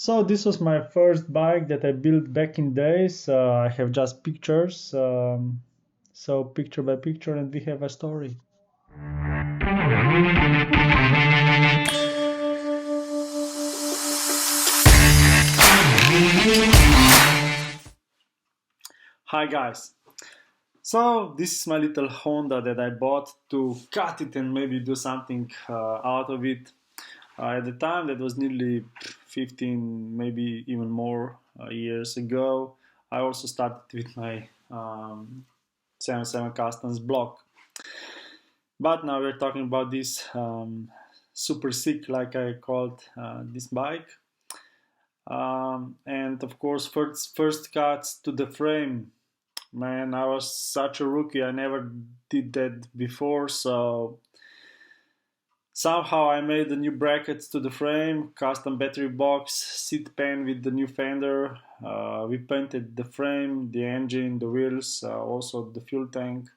So this was my first bike that I built back in days. I have just pictures, so picture by picture, and we have a story. Hi guys. So this is my little Honda that I bought to cut it and maybe do something out of it. At the time, that was nearly 15, maybe even more years ago. I also started with my 77 Customs block. But now we're talking about this Super Sic, like I called this bike. And of course, first cuts to the frame. Man, I was such a rookie. I never did that before, so somehow I made the new brackets to the frame, custom battery box, seat pan with the new fender. We painted the frame, the engine, the wheels, also the fuel tank.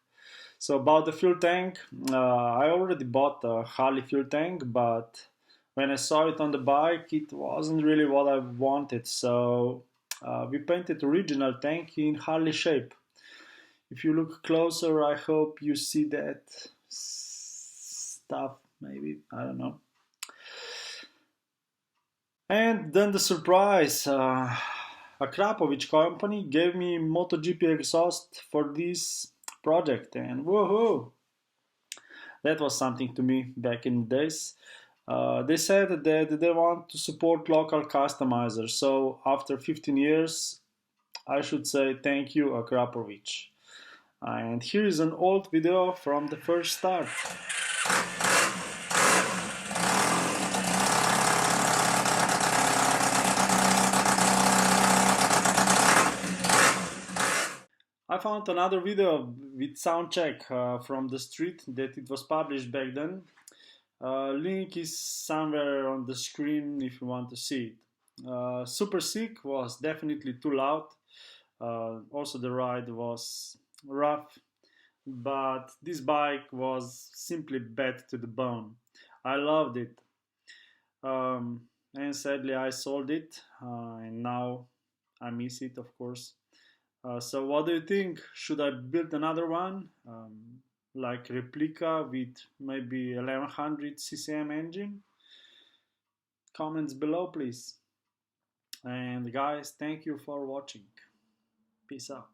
So about the fuel tank, I already bought a Harley fuel tank, but when I saw it on the bike, it wasn't really what I wanted. So we painted the original tank in Harley shape. If you look closer, I hope you see that stuff, maybe, I don't know. And then the surprise, Akrapovič company gave me Motogp Exhaust for this project, and woohoo! That was something to me back in the days. They said that they want to support local customizers, so after 15 years, I should say thank you, Akrapovič. And here is an old video from the first start. I found another video with sound check from the street that it was published back then. Link is somewhere on the screen if you want to see it. Super Sic was definitely too loud. Also the ride was rough, but this bike was simply bad to the bone. I loved it, and sadly I sold it, and now I miss it, of course. So what do you think? Should I build another one, like replica with maybe 1100 CCM engine? Comments below, please. And guys, thank you for watching. Peace out.